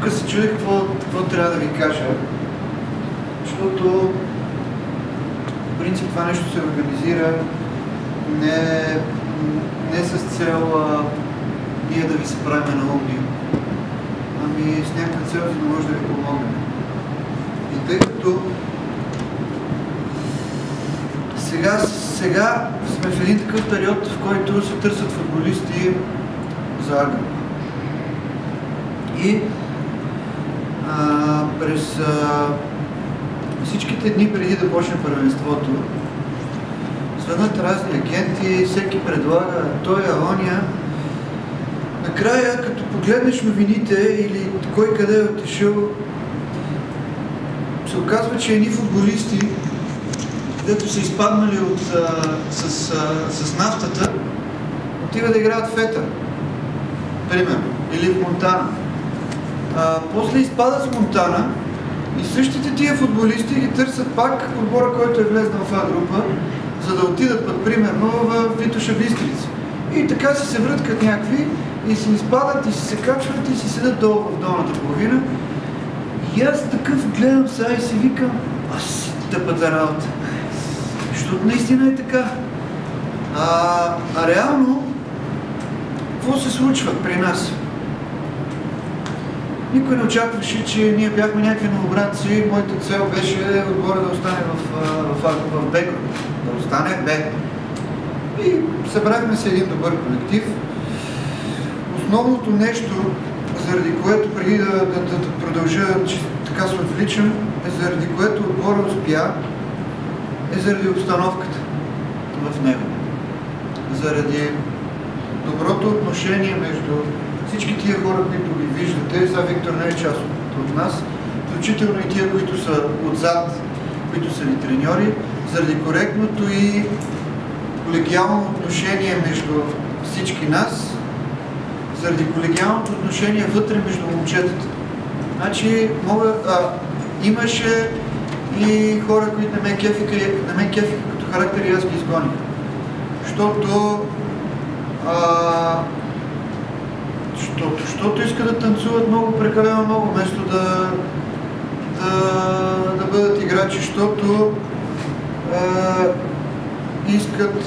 тук се чудих какво трябва да ви кажа, защото в принцип това нещо се организира не с цел ние да ви се правим на умни, ами с някаква цел, за да може да ви помогнем. И тъй като сега сме в един такъв период, в който се търсят футболисти за Агро. И през всичките дни преди да почне първенството, звънат разни агенти, всеки предлага той, ония. Накрая, като погледнеш новините или кой къде е отишъл, се оказва, че едни футболисти, където са изпаднали с нафтата, отиват да играят в Етър, примерно, или в Монтана. После изпадат в Монтана и същите тия футболисти ги търсят пак отбора, който е влезнал в А-група, за да отидат пък, примерно, в Витоша Бистрица. И така си се връткат някакви и си изпадат, и си се качват, и си седат долу в долната половина. И аз такъв гледам сега и си викам, си тъпата работа. Защото наистина е така. Реално, какво се случва при нас? Никой не очакваше, че ние бяхме някакви новобранци. Моята цел беше отбора да остане в Б. Да остане в Б. И събрахме се един добър колектив. Основното нещо, заради което преди да продължа, че така се отвличам, заради което отбора успя, е заради обстановката в него. Заради доброто отношение между всички тия хора, които ги виждате. Сега Виктор не е част от нас, включително и тия, които са отзад, които са ни треньори, заради коректното и колегиално отношение между всички нас, заради колегиалното отношение вътре между момчетата. Значи, имаше и хора, които не ме кефиха като характер и аз ги изгоних. Защото искат да танцуват много, прекалено много, вместо да бъдат играчи, защото искат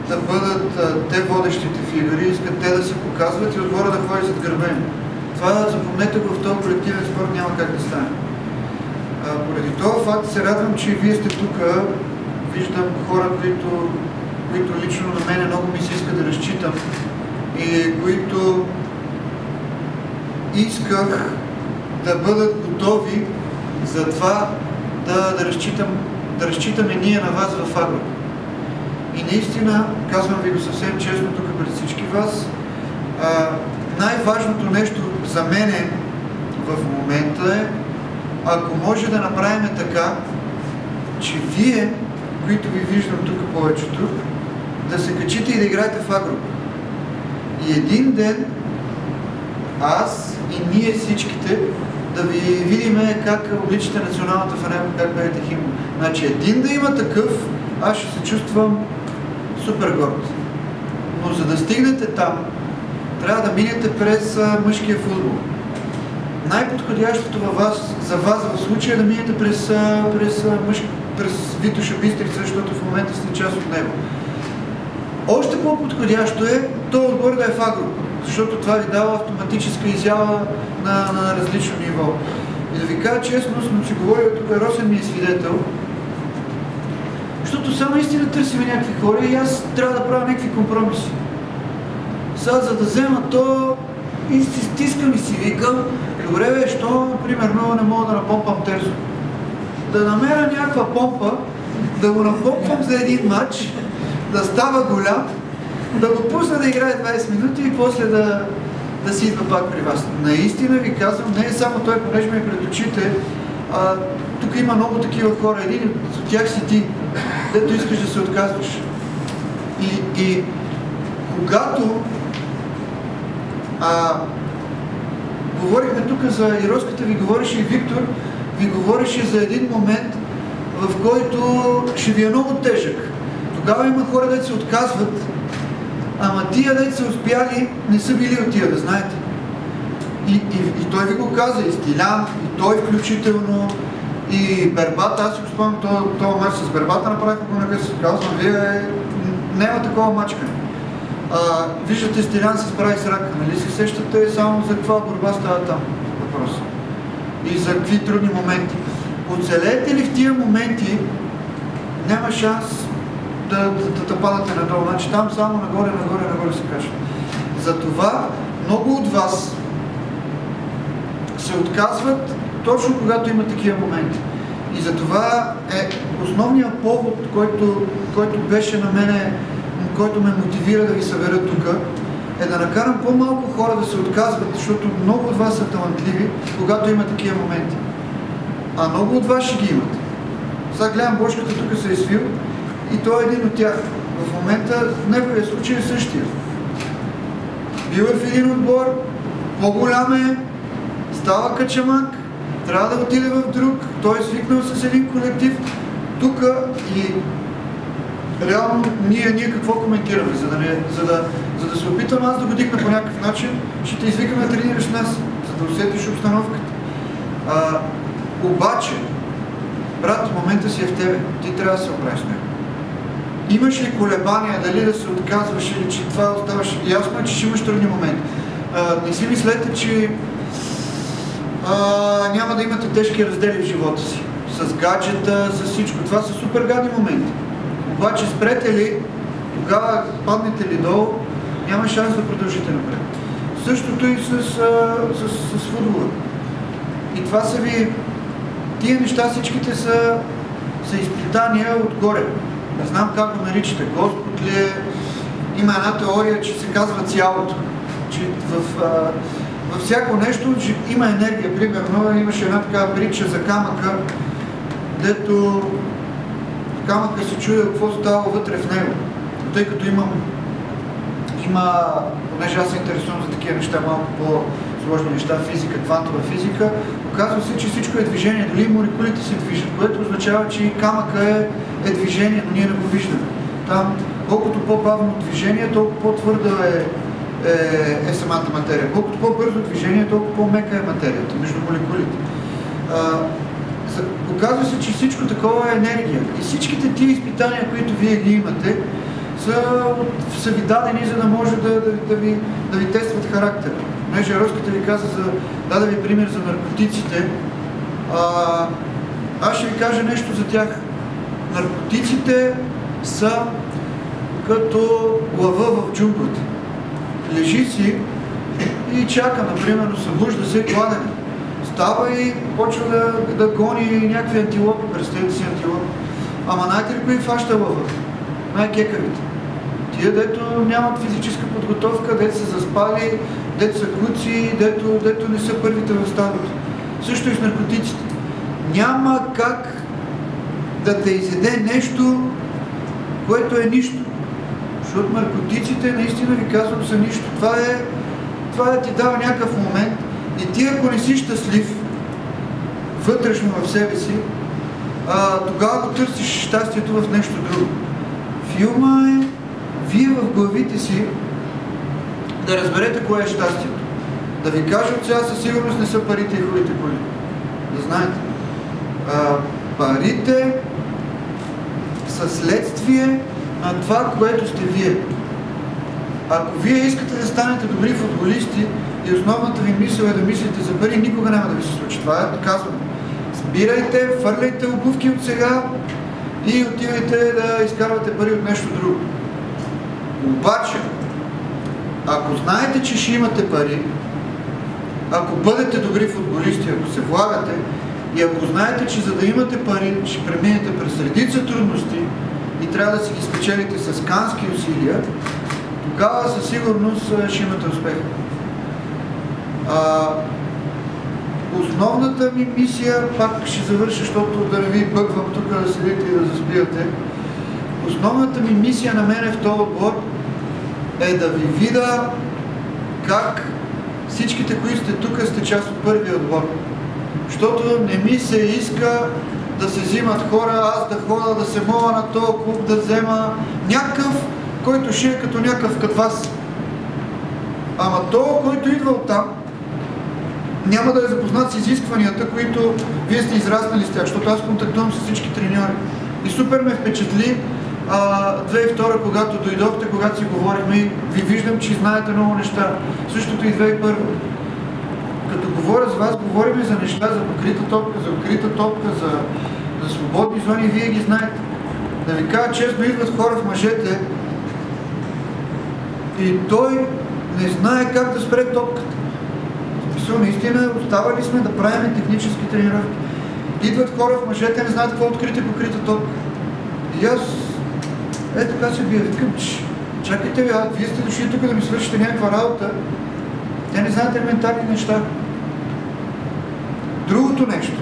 да бъдат те водещите фигури, искат те да се показват и отбора да ходи зад гърба им. Това, запомнете го, в този колективен спорт няма как да стане. Поради този факт се радвам, че вие сте тук. Виждам хора, които лично на мене много ми се иска да разчитам и които исках да бъдат готови за това да разчитаме ние на вас в Агро. И наистина, казвам ви го съвсем честно тук пред всички вас, най-важното нещо за мене в момента е, ако може да направим така, че вие, които ви виждам тук повечето, да се качите и да играете в Агро. И един ден аз и ние всичките да ви видим как обличате националната фанера, как бъдете химно. Значи един да има такъв, аз ще се чувствам супер горд. Но за да стигнете там, трябва да минете през мъжкия футбол. Най-подходящото за вас в случая е да минете през Витоша Бистрица, защото в момента сте част от него. Още по-подходящо е този отбор да е в Агро, защото това ви дава автоматическа изява на различно ниво. И да ви кажа честно, съм си говорил, тук Росен ми е свидетел, защото само наистина търсим някакви хора и аз трябва да правя някакви компромиси. Сега, за да взема то, и си стискам и си викам, добре бе, що, примерно, не мога да напомпам Терзо. Да намеря някаква помпа, да го напомпам за един матч, да става голям, да го пусна да играе 20 минути и после да си идва пак при вас. Наистина ви казвам, не е само той, понеже ме е пред очите, тук има много такива хора. Един от тях си ти, дето искаш да се отказваш. И когато говорихме тук за Ироската, ви говореше и Виктор, ви говореше за един момент, в който ще ви е много тежък. Тогава има хора, дето се отказват, ама тия, дето са успяли, не са били от тия, да знаете. И той ви го каза, и Стилян, и той включително, и Бербата. Аз си го спомням, този матч с Бербата направиха го накъс. Казвам, вие няма такова мачкане. Виждате, Стилян се справи с рака, нали се сещате само за каква борба става там въпрос. И за какви трудни моменти. Оцелеете ли в тия моменти, няма шанс да падате надолу. Значи там само нагоре се качва. Затова много от вас се отказват точно когато има такива моменти. И затова е основният повод, който беше на мене, който ме мотивира да ви събера тук, е да накарам по-малко хора да се отказват, защото много от вас са талантливи, когато има такива моменти. А много от вас ще ги имат. Сега гледам, Бошката тук се е свил и той е един от тях. В момента в неговия случай е същия. Бил е в един отбор, по-голям е, става качамак, трябва да отиде в друг, той е свикнал с един колектив. Тук и реално ние какво коментираме, за да се опитам аз да го дикна по някакъв начин, ще те извикаме да тренираш нас, за да усетиш обстановката. Обаче, брат, момента си е в тебе, ти трябва да се оправиш с него. Имаш ли колебания, дали да се отказваш или че това оставаш? Ясно е, че ще имаш трудни моменти. Не си мислете, че няма да имате тежки раздели в живота си. С гаджета, с всичко. Това са супер гадни моменти. Обаче спрете ли, тогава паднете ли долу, няма шанс да продължите напред. Същото и с футбола. И това са ви... Тия неща всичките са изпитания отгоре. Не знам как го наричате. Господ ли е? Има една теория, че се казва цялото. Че във всяко нещо има енергия. Примерно имаше една такава притча за камъка, дето камъка се чуя какво става вътре в него. Тъй като понеже аз се интересувам за такива неща, малко по-сложни неща, физика, квантова физика, оказва се, че всичко е движение, дори молекулите се движат, което означава, че и камъка е движение, но ние не го виждаме. Там, колкото по-бавно движение, толкова по-твърда е самата материя. Колкото по-бързо движение, толкова по-мека е материята между молекулите. Оказва се, че всичко такова е енергия. И всичките тия изпитания, които вие ги имате, са ви дадени, за да може да ви тестват характера. Понеже Роската ви каза, даде ви пример за наркотиците, аз ще ви кажа нещо за тях. Наркотиците са като лъва в джунглата. Лежи си и чака, например, събужда се гладен. Става и почва да гони някакви антилопи, представете си антилопи. Ама знаете ли кои фаща лъва? Най-кекавите. Тия, дето нямат физическа подготовка, дето са заспали, дето са куци, дето не са първите в стадото. Също и с наркотиците. Няма как да те изеде нещо, което е нищо. Защото наркотиците, наистина ви казвам, са нищо. Това ти дава някакъв момент и ти, ако не си щастлив, вътрешно в себе си, тогава го търсиш щастието в нещо друго. Филма е вие в главите си да разберете кое е щастието. Да ви кажа от сега, със сигурност не са парите и хубавите коли. Да знаете. Парите са следствие на това, което сте вие. Ако вие искате да станете добри футболисти и основната ви мисъл е да мислите за пари, никога няма да ви се случи. Това е казваме. Сбирайте, фърляйте обувки от сега и отивайте да изкарвате пари от нещо друго. Обаче, ако знаете, че ще имате пари, ако бъдете добри футболисти, ако се влагате и ако знаете, че за да имате пари, ще преминете през редица трудности и трябва да си ги спечелите с кански усилия, тогава със сигурност ще имате успех. Основната ми мисия, пак ще завърша, защото да не ви бъгвам тук да седите и да заспивате, основната ми мисия на мен в този отбор е да ви видя как всичките, които сте тук, сте част от първия отбор. Защото не ми се иска да се взимат хора, аз да хода, да се моля на този клуб, да взема някакъв, който ще е като някакъв като вас. Ама този, който идва оттам, няма да е запознат с изискванията, които вие сте израснали с тях, защото аз контактувам с всички треньори. И супер ме впечатли 2002, когато дойдохте, когато си говорихме и ви виждам, че знаете много неща. Същото и 2001. Като говоря с вас, говорим за неща, за покрита топка, за открита топка, за свободни зони, вие ги знаете. Да ви кажа честно, идват хора в мъжете и той не знае как да спре топката. Наистина, оставали сме да правим технически тренировки. Идват хора в мъжете, не знаят какво открита и покрита топка. И аз, така се бия, викам, чакайте ви, вие сте дошли тук да ми свършите някаква работа. Те не знаят елементарни неща. Другото нещо.